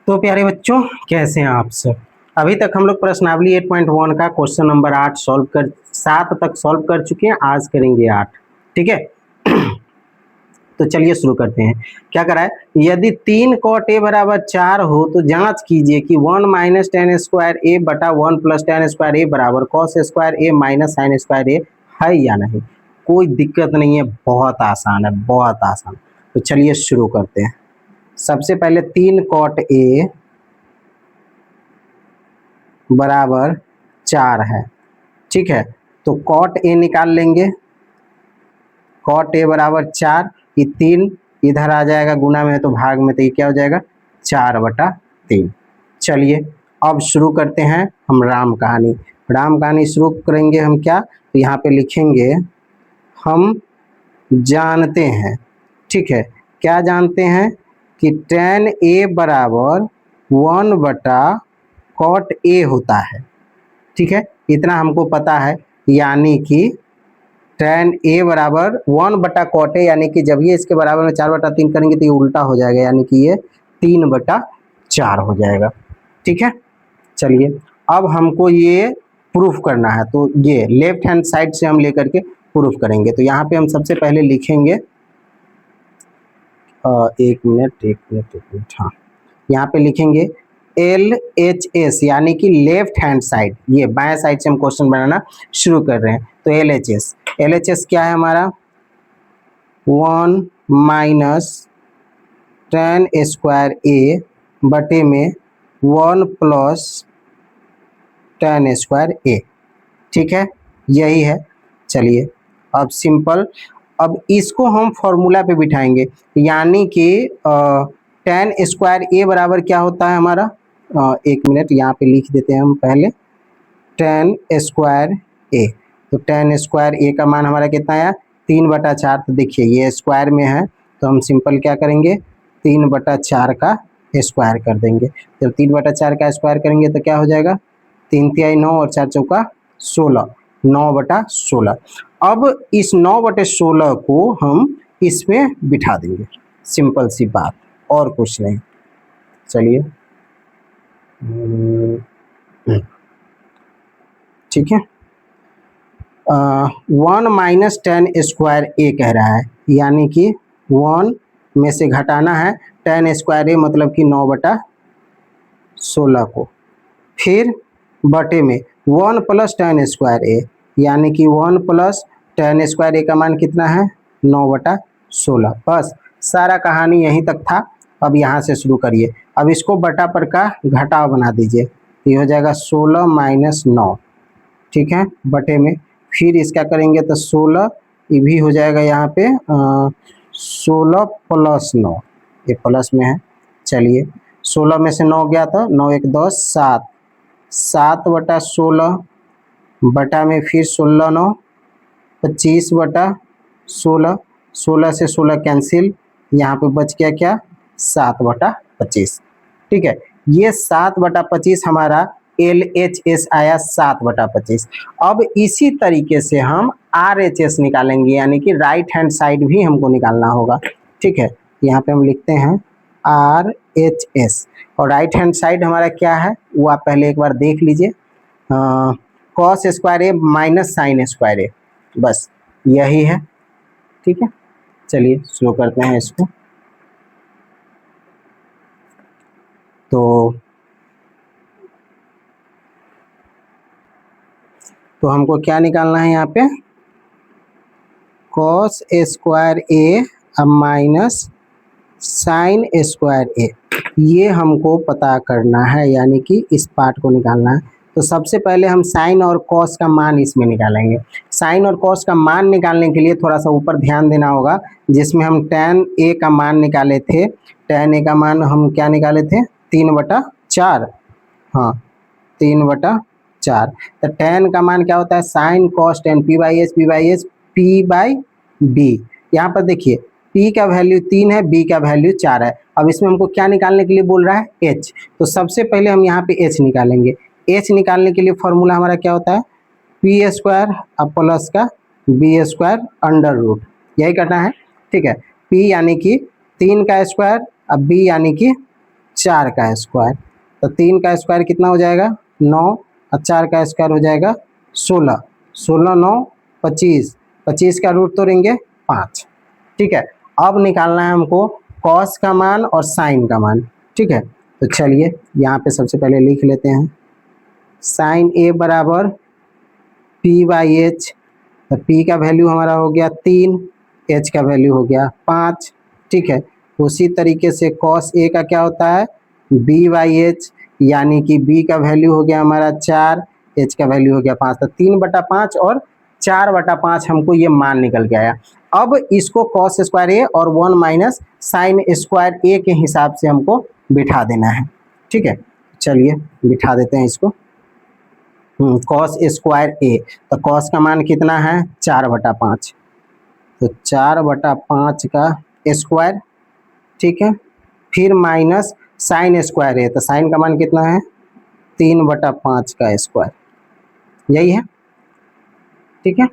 तो प्यारे बच्चों, कैसे हैं आप सब। अभी तक हम लोग प्रश्नावली 8.1 का क्वेश्चन नंबर 8 सॉल्व कर 7 तक सॉल्व कर चुके हैं। आज करेंगे 8। ठीक है। तो चलिए शुरू करते हैं। क्या करा है, यदि 3 cot a बराबर 4 हो तो जांच कीजिए कि 1 माइनस टेन स्क्वायर ए बटा 1 प्लस टेन स्क्वायर ए बराबर कॉस स्क्वायर ए माइनस साइन स्क्वायर ए है या नहीं। कोई दिक्कत नहीं है, बहुत आसान है, बहुत आसान। तो चलिए शुरू करते हैं। सबसे पहले 3 cot a बराबर 4 है। ठीक है, तो cot a निकाल लेंगे। cot a बराबर 4, ये 3 इधर आ जाएगा, गुना में है तो भाग में, तो ये क्या हो जाएगा 4/3। चलिए अब शुरू करते हैं हम राम कहानी। राम कहानी शुरू करेंगे हम क्या, तो यहाँ पे लिखेंगे हम जानते हैं। ठीक है, क्या जानते हैं कि tan a बराबर 1/cot a होता है। ठीक है, इतना हमको पता है, यानी कि tan a बराबर 1/cot a, यानी कि जब ये इसके बराबर में 4/3 करेंगे तो ये उल्टा हो जाएगा, यानी कि ये 3/4 हो जाएगा। ठीक है, चलिए अब हमको ये प्रूफ करना है, तो ये लेफ्ट हैंड साइड से हम लेकर के प्रूफ करेंगे। तो यहाँ पे हम सबसे पहले लिखेंगे एक मिनट, हाँ, यहाँ पे लिखेंगे LHS, यानी कि लेफ्ट हैंड साइड, ये बाएं साइड से हम क्वेश्चन बनाना शुरू कर रहे हैं। तो LHS क्या है हमारा, 1 माइनस टेन स्क्वायर ए बटे में 1 प्लस टेन स्क्वायर ए। ठीक है, यही है। चलिए अब सिंपल, अब इसको हम फॉर्मूला पे बिठाएंगे, यानी कि टेन स्क्वायर ए बराबर क्या होता है हमारा, एक मिनट यहाँ पे लिख देते हैं हम पहले, टेन स्क्वायर ए। तो टेन स्क्वायर ए का मान हमारा कितना आया, 3/4। तो देखिए ये स्क्वायर में है, तो हम सिंपल क्या करेंगे, 3/4 का स्क्वायर कर देंगे। जब 3/4 का स्क्वायर करेंगे तो क्या हो जाएगा, 3 तिहाई 9 और 4 चौका 16, 9/16। अब इस 9/16 को हम इसमें बिठा देंगे, सिंपल सी बात, और कुछ नहीं। चलिए ठीक है, 1 माइनस टेन स्क्वायर ए कह रहा है, यानी कि 1 में से घटाना है टेन स्क्वायर ए, मतलब कि 9/16 को, फिर बटे में 1 प्लस टेन स्क्वायर ए, यानी कि 1 प्लस टेन स्क्वायर ए का मान कितना है, 9/16। बस सारा कहानी यहीं तक था। अब यहाँ से शुरू करिए, अब इसको बटा पर का घटाव बना दीजिए, ये हो जाएगा 16 माइनस 9। ठीक है, बटे में फिर इसका करेंगे तो 16, ये भी हो जाएगा यहाँ पे 16 प्लस 9, ये प्लस में है। चलिए 16 में से 9 गया तो 9 1 10, 7, 7/16 बटा में फिर 16 9 25/16, 16 से 16 कैंसिल, यहाँ पे बच गया क्या, 7/25। ठीक है, ये 7/25 हमारा LHS आया, 7/25। अब इसी तरीके से हम RHS निकालेंगे, यानी कि राइट हैंड साइड भी हमको निकालना होगा। ठीक है, यहाँ पे हम लिखते हैं RHS, और राइट हैंड साइड हमारा क्या है वो आप पहले एक बार देख लीजिए, कॉस स्क्वायर ए माइनस साइन स्क्वायर ए, बस यही है। ठीक है, चलिए शुरू करते हैं इसको। तो हमको क्या निकालना है यहाँ पे, कॉस स्क्वायर ए अब माइनस साइन स्क्वायर ए, ये हमको पता करना है, यानी कि इस पार्ट को निकालना है। तो सबसे पहले हम साइन और कॉस का मान इसमें निकालेंगे। साइन और कॉस का मान निकालने के लिए थोड़ा सा ऊपर ध्यान देना होगा, जिसमें हम tan a का मान निकाले थे। tan a का मान हम क्या निकाले थे, 3/4, हाँ 3/4। तो tan का मान क्या होता है, sine cos tan, P/S P/b। यहाँ पर देखिए P का वैल्यू 3 है, B का वैल्यू 4 है। अब इसमें हमको क्या निकालने के लिए बोल रहा है, H। तो सबसे पहले हम यहाँ पे H निकालेंगे। H निकालने के लिए फॉर्मूला हमारा क्या होता है, P² अब प्लस का B² अंडर रूट, यही करना है। ठीक है, P यानी कि 3 का स्क्वायर, अब B यानी कि 4 का स्क्वायर, तो 3 का स्क्वायर कितना हो जाएगा 9 और 4 का स्क्वायर हो जाएगा 16, 16 9 25, 25 का रूट तोड़ेंगे 5। ठीक है, अब निकालना है हमको कॉस का मान और साइन का मान। ठीक है, तो चलिए यहाँ पे सबसे पहले लिख लेते हैं साइन ए बराबर पी बाई एच, तो पी का वैल्यू हमारा हो गया 3, एच का वैल्यू हो गया 5। ठीक है, उसी तरीके से कॉस ए का क्या होता है बी बाई एच, यानी कि बी का वैल्यू हो गया हमारा 4, एच का वैल्यू हो गया 5, तो 3/5 और 4/5 हमको ये मान निकल के आया। अब इसको कॉस स्क्वायर ए और 1 माइनस साइन स्क्वायर ए के हिसाब से हमको बिठा देना है। ठीक है, चलिए बिठा देते हैं इसको। कॉस स्क्वायर ए, तो कॉस का मान कितना है 4/5, तो 4/5 का स्क्वायर। ठीक है, फिर माइनस साइन स्क्वायर है, तो साइन का मान कितना है 3/5 का स्क्वायर, यही है। ठीक है,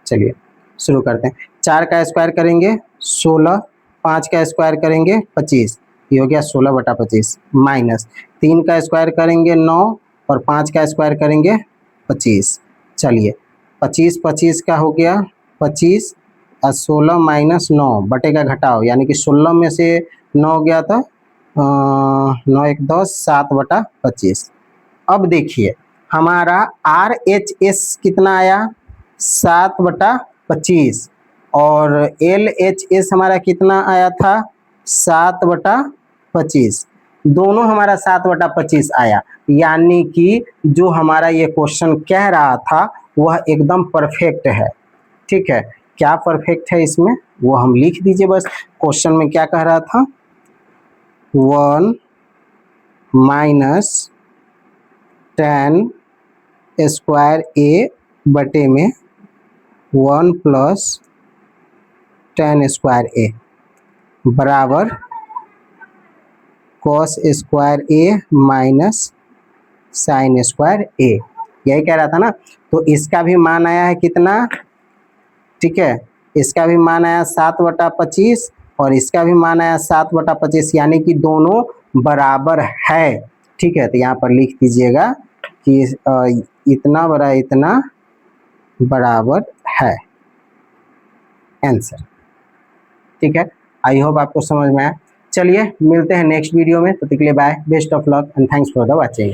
चलिए शुरू करते हैं। 4 का स्क्वायर करेंगे 16, 5 का स्क्वायर करेंगे 25, ये हो गया 16/25, माइनस 3 का स्क्वायर करेंगे 9 और 5 का स्क्वायर करेंगे 25। चलिए 25 25 का हो गया 25 और 16 माइनस 9 बटे का घटाओ, यानी कि 16 में से 9 गया था 9 1 10, 7/25। अब देखिए हमारा RHS कितना आया 7/25 और LHS हमारा कितना आया था 7/25, दोनों हमारा 7/25 आया, यानी कि जो हमारा ये क्वेश्चन कह रहा था वह एकदम परफेक्ट है। ठीक है, क्या परफेक्ट है इसमें वो हम लिख दीजिए बस। क्वेश्चन में क्या कह रहा था 1 माइनस tan स्क्वायर ए बटे में 1 प्लस tan स्क्वायर ए बराबर कॉस स्क्वायर ए माइनस साइन स्क्वायर ए, यही कह रहा था ना। तो इसका भी मान आया है कितना, ठीक है, इसका भी मान आया 7/25 और इसका भी मान आया 7/25, यानी कि दोनों बराबर है। ठीक है, तो यहाँ पर लिख दीजिएगा कि इतना बड़ा इतना बराबर है आंसर। ठीक है, आई होप आपको समझ में आया। चलिए मिलते हैं नेक्स्ट वीडियो में, तो तब तक के लिए bye, best of luck and thanks for the watching.